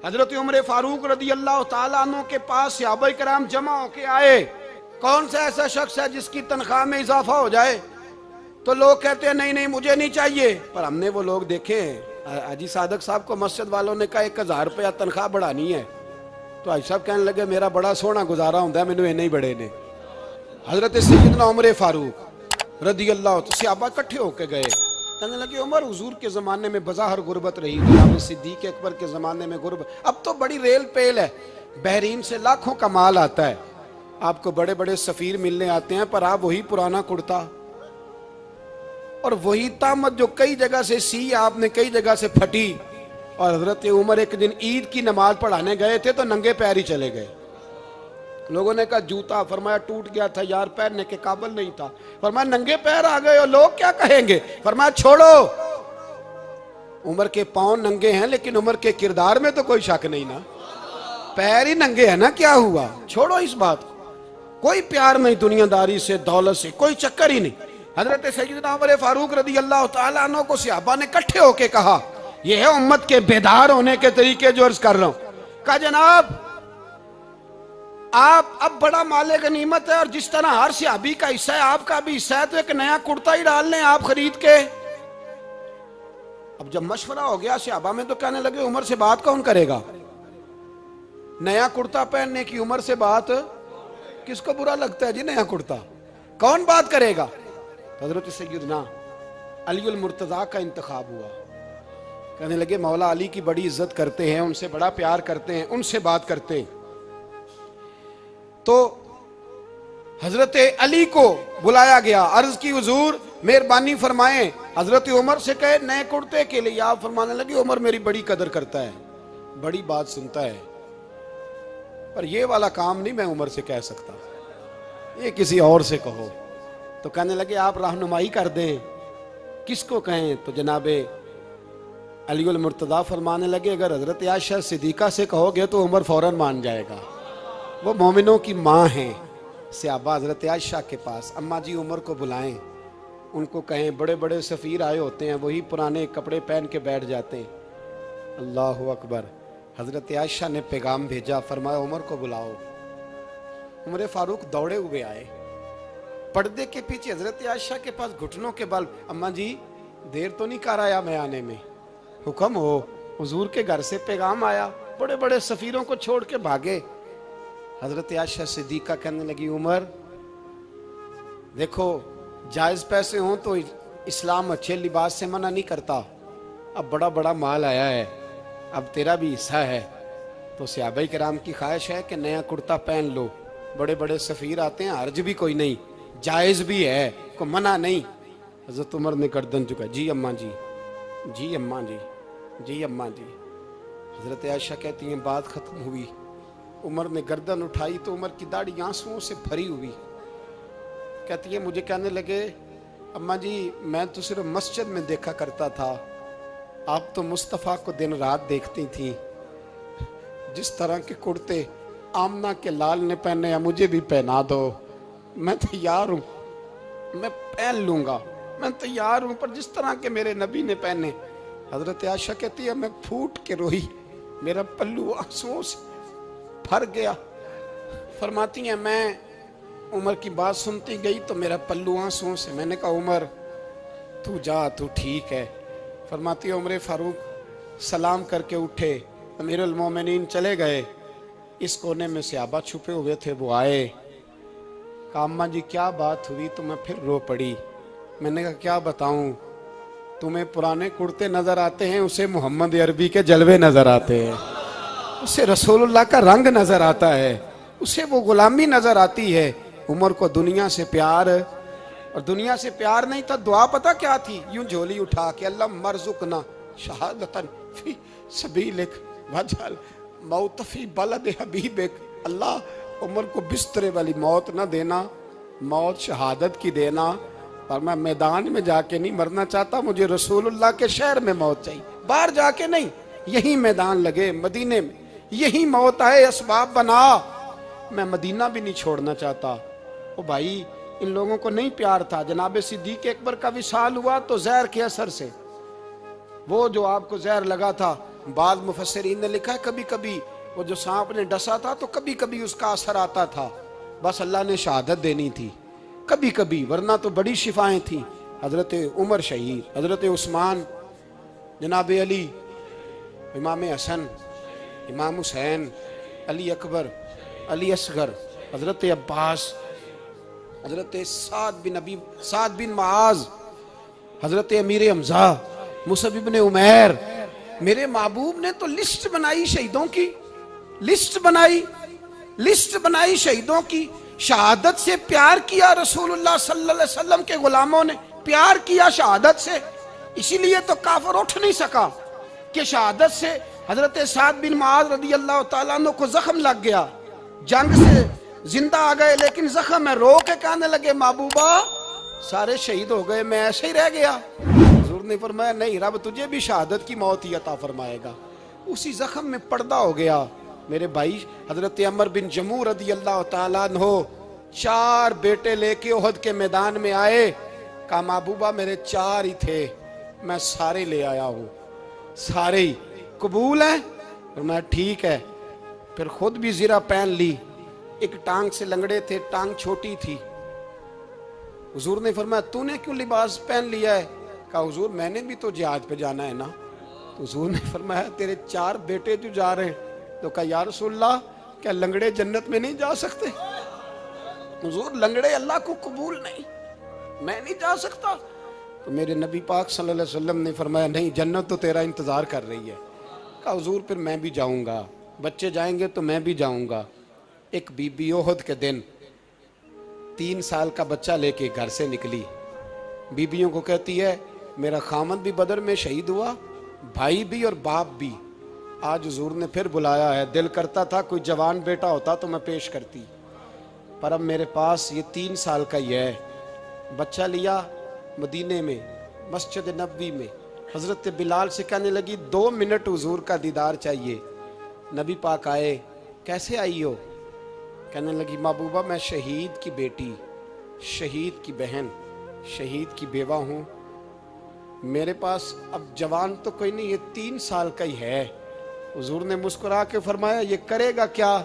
حضرت عمر فاروق رضی اللہ تعالیٰ عنہ کے پاس صحابہ کرام جمع ہو کے آئے. کون سا ایسا شخص ہے جس کی تنخواہ میں اضافہ ہو جائے؟ تو لوگ کہتے ہیں نہیں نہیں مجھے نہیں چاہیے. پر ہم نے وہ لوگ دیکھے ہیں. حاجی صادق صاحب کو مسجد والوں نے کہا 1000 روپیہ تنخواہ بڑھانی ہے تو حاجی صاحب کہنے لگے میرا بڑا سونا گزارا ہوتا ہے مینوں نہیں بڑے نے. حضرت سیدنا عمر فاروق رضی اللہ صحابہ اکٹھے ہو کے گئے. کہنے لگے عمر حضور کے زمانے میں بظاہر غربت رہی, جناب صدیق اکبر کے زمانے میں غربت, اب تو بڑی ریل پیل ہے, بحرین سے لاکھوں کا مال آتا ہے, آپ کو بڑے بڑے سفیر ملنے آتے ہیں, پر آپ وہی پرانا کرتا اور وہی تامت جو کئی جگہ سے سی آپ نے کئی جگہ سے پھٹی. اور حضرت عمر ایک دن عید کی نماز پڑھانے گئے تھے تو ننگے پیر ہی چلے گئے. لوگوں نے کہا جوتا, فرمایا ٹوٹ گیا تھا یار, پہننے کے قابل نہیں تھا. فرمایا ننگے پیر آ گئے اور لوگ کیا کہیں گے؟ فرمایا چھوڑو, عمر کے پاؤں ننگے ہیں لیکن عمر کے کردار میں تو کوئی شک نہیں نا, پیر ہی ننگے ہیں نا, کیا ہوا؟ چھوڑو اس بات کو, کوئی پیار نہیں دنیا داری سے, دولت سے کوئی چکر ہی نہیں. حضرت سیدنا عمر فاروق رضی اللہ تعالیٰ عنہ کو صحابہ نے اکٹھے ہو کے کہا, یہ ہے امت کے بیدار ہونے کے طریقے جو عرض کر رہا ہوں. کہا جناب آپ اب بڑا مال غنیمت ہے اور جس طرح ہر صحابی کا حصہ ہے آپ کا بھی حصہ ہے, تو ایک نیا کرتا ہی ڈال لیں آپ خرید کے. اب جب مشورہ ہو گیا صحابہ میں تو کہنے لگے عمر سے بات کون کرے گا؟ نیا کرتا پہننے کی عمر سے بات کس کو برا لگتا ہے جی؟ نیا کرتا کون بات کرے گا؟ حضرت سیدنا علی المرتضیٰ کا انتخاب ہوا. کہنے لگے مولا علی کی بڑی عزت کرتے ہیں, ان سے بڑا پیار کرتے ہیں, ان سے بات کرتے ہیں. تو حضرت علی کو بلایا گیا, عرض کی حضور مہربانی فرمائیں. حضرت عمر سے کہے نئے کرتے کے لیے, آپ فرمانے لگے عمر میری بڑی قدر کرتا ہے, بڑی بات سنتا ہے, پر یہ والا کام نہیں میں عمر سے کہہ سکتا, یہ کسی اور سے کہو. تو کہنے لگے آپ رہنمائی کر دیں, کس کو کہیں؟ تو جناب علی المرتضیٰ فرمانے لگے اگر حضرت عائشہ صدیقہ سے کہو گے تو عمر فوراً مان جائے گا, وہ مومنوں کی ماں ہیں. صحابہ حضرت عائشہ کے پاس, اماں جی عمر کو بلائیں, ان کو کہیں بڑے بڑے سفیر آئے ہوتے ہیں, وہی پرانے کپڑے پہن کے بیٹھ جاتے ہیں. اللہ اکبر. حضرت عائشہ نے پیغام بھیجا, فرمایا عمر کو بلاؤ. عمر فاروق دوڑے ہوئے آئے, پردے کے پیچھے حضرت عائشہ کے پاس گھٹنوں کے بل, اماں جی دیر تو نہیں کر آیا میں آنے میں؟ حکم ہو, حضور کے گھر سے پیغام آیا, بڑے بڑے سفیروں کو چھوڑ کے بھاگے. حضرت عائشہ صدیقہ کہنے لگی عمر دیکھو جائز پیسے ہوں تو اسلام اچھے لباس سے منع نہیں کرتا, اب بڑا بڑا مال آیا ہے, اب تیرا بھی حصہ ہے, تو صحابہ کرام کی خواہش ہے کہ نیا کرتا پہن لو, بڑے بڑے سفیر آتے ہیں, حرج بھی کوئی نہیں, جائز بھی ہے, کوئی منع نہیں. حضرت عمر نے گردن جھکا, جی اماں جی, جی اماں جی, جی اماں جی. حضرت عائشہ کہتی ہیں بات ختم ہوئی, عمر نے گردن اٹھائی تو عمر کی داڑھی آنسوؤں سے بھری ہوئی. کہتی ہے مجھے کہنے لگے اماں جی میں تو صرف مسجد میں دیکھا کرتا تھا, آپ تو مصطفیٰ کو دن رات دیکھتی تھیں, جس طرح کے کرتے آمنہ کے لال نے پہنے ہیں مجھے بھی پہنا دو, میں تیار ہوں, میں پہن لوں گا, میں تیار ہوں, پر جس طرح کے میرے نبی نے پہنے. حضرت عائشہ کہتی ہے میں پھوٹ کے روئی, میرا پلو آنسوؤں سے بھر گیا. فرماتی ہیں میں عمر کی بات سنتی گئی تو میرا پلو آنسوؤں سے, میں نے کہا عمر تو جا, تو ٹھیک ہے. فرماتی ہے عمر فاروق سلام کر کے اٹھے, امیر المومنین چلے گئے. اس کونے میں صحابہ چھپے ہوئے تھے, وہ آئے, کہا اماں جی کیا بات ہوئی؟ تو میں پھر رو پڑی. میں نے کہا کیا بتاؤں, تمہیں پرانے کرتے نظر آتے ہیں, اسے محمد عربی کے جلوے نظر آتے ہیں, اسے رسول اللہ کا رنگ نظر آتا ہے, اسے وہ غلامی نظر آتی ہے. عمر کو دنیا سے پیار, اور دنیا سے پیار نہیں تھا, دعا پتہ کیا تھی؟ یوں جھولی اٹھا کے اللہ مرزقنا شہادتن فی سبیلک وجعل موت فی بلد حبیبک. اللہ عمر کو بسترے والی موت نہ دینا, موت شہادت کی دینا, اور میں میدان میں جا کے نہیں مرنا چاہتا, مجھے رسول اللہ کے شہر میں موت چاہیے, باہر جا کے نہیں, یہی میدان لگے مدینے میں, یہی موت آئے, اسباب بنا, میں مدینہ بھی نہیں چھوڑنا چاہتا. او بھائی ان لوگوں کو نہیں پیار تھا. جناب صدیق اکبر کا وصال ہوا تو زہر کے اثر سے, وہ جو آپ کو زہر لگا تھا بعض مفسرین نے لکھا ہے کبھی کبھی وہ جو سانپ نے ڈسا تھا تو کبھی کبھی اس کا اثر آتا تھا، بس اللہ نے شہادت دینی تھی کبھی کبھی، ورنہ تو بڑی شفائیں تھیں۔ حضرت عمر شہید، حضرت عثمان، جناب علی، امام حسن، امام حسین، علی اکبر، علی اصغر، حضرت عباس، حضرت سعد بن معاذ، حضرت امیر حمزہ، مصعب بن عمیر۔ میرے محبوب نے تو لسٹ بنائی شہیدوں کی، لسٹ بنائی شہیدوں کی۔ شہادت سے پیار کیا رسول اللہ صلی اللہ علیہ وسلم کے غلاموں نے، پیار کیا شہادت سے، اسی لیے تو کافر اٹھ نہیں سکا کہ شہادت سے حضرت سعد بن معاذ رضی اللہ تعالیٰ عنہ کو زخم لگ گیا، جنگ سے زندہ آ گئے لیکن زخم ہے، رو کے کہنے لگے محبوبہ سارے شہید ہو گئے، میں ایسے ہی رہ گیا۔ حضور نے فرمایا نہیں، رب تجھے بھی شہادت کی موت ہی عطا فرمائے گا۔ اسی زخم میں پردہ ہو گیا۔ میرے بھائی حضرت عمر بن جموح رضی اللہ تعالیٰ عنہ 4 بیٹے لے کے احد کے میدان میں آئے، کہا محبوبہ میرے 4 ہی تھے، میں سارے لے آیا ہوں، سارے ہی قبول ہیں؟ فرمایا ٹھیک ہے۔ پھر خود بھی زرہ پہن لی، ایک ٹانگ سے لنگڑے تھے، ٹانگ چھوٹی تھی۔ حضور نے فرمایا تو نے کیوں لباس پہن لیا ہے؟ کہا حضور میں نے بھی تو جہاد پہ جانا ہے نا۔ تو حضور نے فرمایا تیرے 4 بیٹے جو جا رہے ہیں، تو کہا یا رسول اللہ کیا لنگڑے جنت میں نہیں جا سکتے؟ حضور لنگڑے اللہ کو قبول نہیں، میں نہیں جا سکتا۔ تو میرے نبی پاک صلی اللہ علیہ وسلم نے فرمایا نہیں، جنت تو تیرا انتظار کر رہی ہے۔ کہا حضور پھر میں بھی جاؤں گا، بچے جائیں گے تو میں بھی جاؤں گا۔ ایک بی بی احد کے دن 3 سال کا بچہ لے کے گھر سے نکلی، بیویوں کو کہتی ہے میرا خامد بھی بدر میں شہید ہوا، بھائی بھی اور باپ بھی، آج حضور نے پھر بلایا ہے، دل کرتا تھا کوئی جوان بیٹا ہوتا تو میں پیش کرتی، پر اب میرے پاس یہ 3 سال کا ہی ہے۔ بچہ لیا مدینے میں مسجد نبوی میں، حضرت بلال سے کہنے لگی 2 منٹ حضور کا دیدار چاہیے۔ نبی پاک آئے، کیسے آئی ہو؟ کہنے لگی محبوبہ میں شہید کی بیٹی، شہید کی بہن، شہید کی بیوہ ہوں، میرے پاس اب جوان تو کوئی نہیں، یہ 3 سال کا ہی ہے۔ حضور نے مسکرا کے فرمایا یہ کرے گا کیا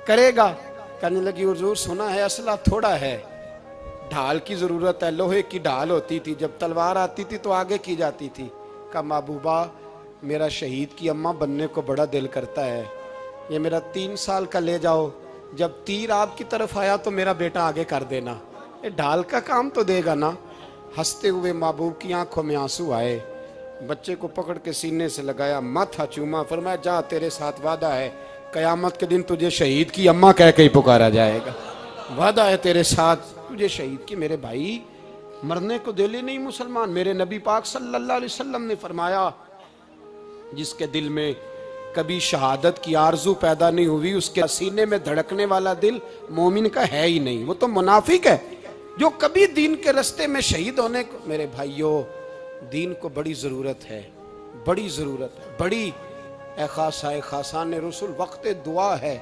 کرے گا؟ کہنے لگی حضور سنا ہے اسلحہ تھوڑا ہے، ڈھال کی ضرورت ہے، لوہے کی ڈھال ہوتی تھی، جب تلوار آتی تھی تو آگے کی جاتی تھی۔ کہا محبوبہ میرا شہید کی اماں بننے کو بڑا دل کرتا ہے، یہ میرا 3 سال کا لے جاؤ، جب تیر آپ کی طرف آیا تو میرا بیٹا آگے کر دینا، یہ ڈھال کا کام تو دے گا نا۔ ہنستے ہوئے محبوب کی آنکھوں میں آنسو آئے، بچے کو پکڑ کے سینے سے لگایا، ماتھا چوما، فرمایا جا تیرے ساتھ وعدہ ہے قیامت کے دن تجھے شہید کی اماں کہہ کے ہی پکارا جائے گا، وعدہ ہے تیرے ساتھ تجھے شہید کی۔ میرے بھائی مرنے کو دل ہی نہیں مسلمان۔ میرے نبی پاک صلی اللہ علیہ وسلم نے فرمایا جس کے دل میں کبھی شہادت کی آرزو پیدا نہیں ہوئی، اس کے سینے میں دھڑکنے والا دل مومن کا ہے ہی نہیں، وہ تو منافق ہے۔ جو کبھی دین کے رستے میں شہید ہونے کو، میرے بھائیوں دین کو بڑی ضرورت ہے، بڑی ضرورت ہے، بڑی۔ اے خاصائے خاصان رسول وقت دعا ہے،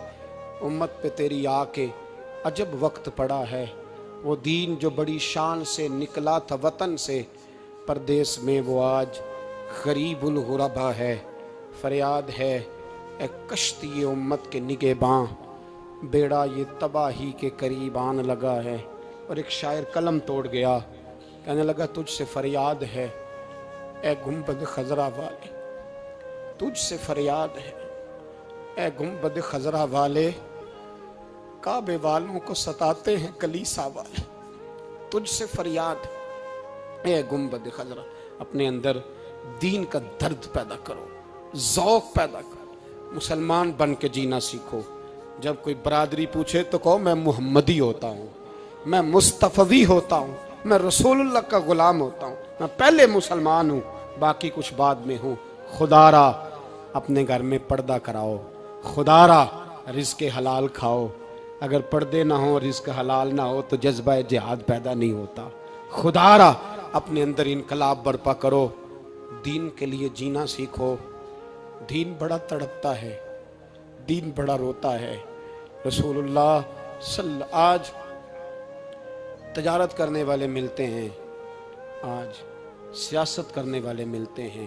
امت پہ تیری آ کے عجب وقت پڑا ہے، وہ دین جو بڑی شان سے نکلا تھا وطن سے، پردیس میں وہ آج غریب الغربا ہے۔ فریاد ہے اے کشتی امت کے نگہباں، بیڑا یہ تباہی کے قریب آن لگا ہے۔ اور ایک شاعر قلم توڑ گیا، کہنے لگا تجھ سے فریاد ہے اے گنبد خضرا والے، تجھ سے فریاد ہے اے گنبد خضرا والے، کعبے والوں کو ستاتے ہیں کلیسا والے، تجھ سے فریاد ہے اے گنبد خضرا۔ اپنے اندر دین کا درد پیدا کرو، ذوق پیدا کرو، مسلمان بن کے جینا سیکھو۔ جب کوئی برادری پوچھے تو کہو میں محمدی ہوتا ہوں، میں مصطفی ہوتا ہوں، میں رسول اللہ کا غلام ہوتا ہوں، میں پہلے مسلمان ہوں باقی کچھ بعد میں ہوں۔ خدا را اپنے گھر میں پردہ کراؤ، خدا را رزق حلال کھاؤ، اگر پردے نہ ہوں رزق حلال نہ ہو تو جذبہ جہاد پیدا نہیں ہوتا۔ خدا را اپنے اندر انقلاب برپا کرو، دین کے لیے جینا سیکھو۔ دین بڑا تڑپتا ہے، دین بڑا روتا ہے۔ رسول اللہ آج تجارت کرنے والے ملتے ہیں، آج سیاست کرنے والے ملتے ہیں،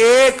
1।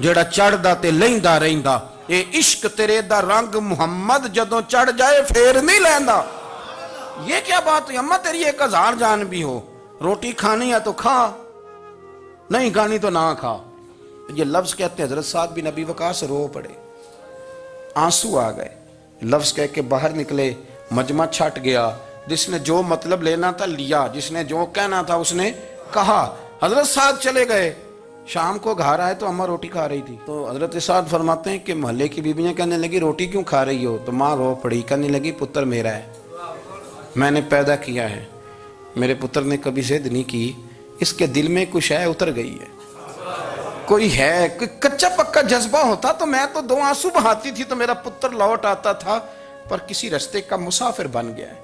ਜਿਹੜਾ ਚੜਦਾ ਤੇ ਲੈਂਦਾ ਰਹਿੰਦਾ। ਇਹ ਇਸ਼ਕ ਤੇਰੇ ਦਾ ਰੰਗ ਮੁਹੰਮਦ ਜਦੋਂ ਚੜ ਜਾਏ ਫੇਰ ਨਹੀਂ ਲੈਂਦਾ। یہ کیا بات ہے؟ اماں تیری 1000 جان بھی ہو، روٹی کھانی ہے تو کھا، نہیں کھانی تو نہ کھا۔ یہ لفظ کہتے ہیں حضرت سعد بن ابی وقاص رو پڑے، آنسو آ گئے، لفظ کہہ کے باہر نکلے، مجمع چھٹ گیا، جس نے جو مطلب لینا تھا لیا، جس نے جو کہنا تھا اس نے کہا۔ حضرت سعد چلے گئے، شام کو گھر آئے تو اماں روٹی کھا رہی تھی، تو حضرت سعد فرماتے ہیں کہ محلے کی بیویاں کہنے لگی روٹی کیوں کھا رہی ہو؟ تو ماں رو پڑی، کہنے لگی پتر میرا ہے، میں نے پیدا کیا ہے، میرے پتر نے کبھی ضد نہیں کی، اس کے دل میں کچھ ہے، اتر گئی ہے، کوئی ہے، کوئی کچا پکا جذبہ ہوتا تو میں تو 2 آنسو بہاتی تھی تو میرا پتر لوٹ آتا تھا، پر کسی رستے کا مسافر بن گیا ہے،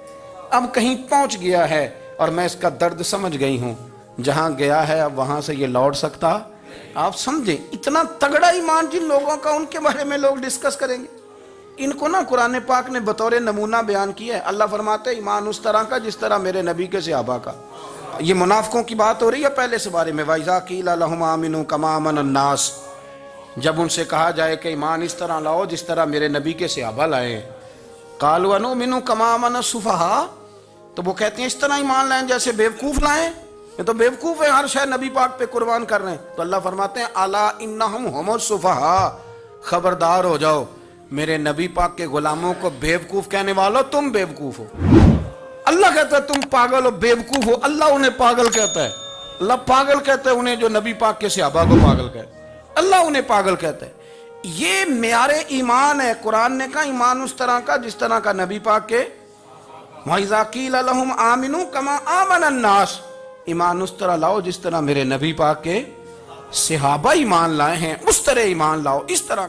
اب کہیں پہنچ گیا ہے اور میں اس کا درد سمجھ گئی ہوں، جہاں گیا ہے اب وہاں سے یہ لوٹ سکتا۔ آپ سمجھیں اتنا تگڑا ایمان جن لوگوں کا، ان کے بارے میں لوگ ڈسکس کریں گے۔ ان کو نا قرآن پاک نے بطور نمونہ بیان کیا ہے۔ اللہ فرماتے ہیں ایمان اس طرح کا جس طرح میرے نبی کے صحابہ کا۔ یہ منافقوں کی بات ہو رہی ہے پہلے سے بارے میں، وَإِذَا قِيلَ لَهُمْ آمِنُوا كَمَا آمَنَ النَّاسُ، جب ان سے کہا جائے کہ ایمان اس طرح لاؤ جس طرح میرے نبی کے صحابہ لائے، قَالُوا أَنُؤْمِنُ كَمَا آمَنَ السُّفَهَاءُ، تو وہ کہتے ہیں اس طرح ایمان لائیں جیسے بیوقوف لائیں، یہ تو بیوقوف ہے، ہر شے نبی پاک پہ قربان کر رہے ہیں۔ تو اللہ فرماتے ہیں الا انہم ہم السفہاء، خبردار ہو جاؤ میرے نبی پاک کے غلاموں کو بیوقوف کہنے والوں، تم بیوقوف ہو۔ اللہ کہتا ہے تم پاگل ہو، بیوقوف ہو، اللہ انہیں پاگل کہتا ہے، اللہ پاگل کہتا ہے انہیں جو نبی پاک کے صحابہ کو پاگل کہتا ہے، اللہ انہیں پاگل کہتا ہے۔ یہ معیار ایمان ہے، قرآن نے کہا ایمان اس طرح کا جس طرح کا نبی پاک کے۔ وَإِذَا قِيلَ لَهُمْ آمِنُوا كَمَا آمَنَ النَّاسُ، ایمان اس طرح لاؤ جس طرح میرے نبی پاک کے صحابہ ایمان لائے ہیں، اس طرح ایمان لاؤ، اس طرح۔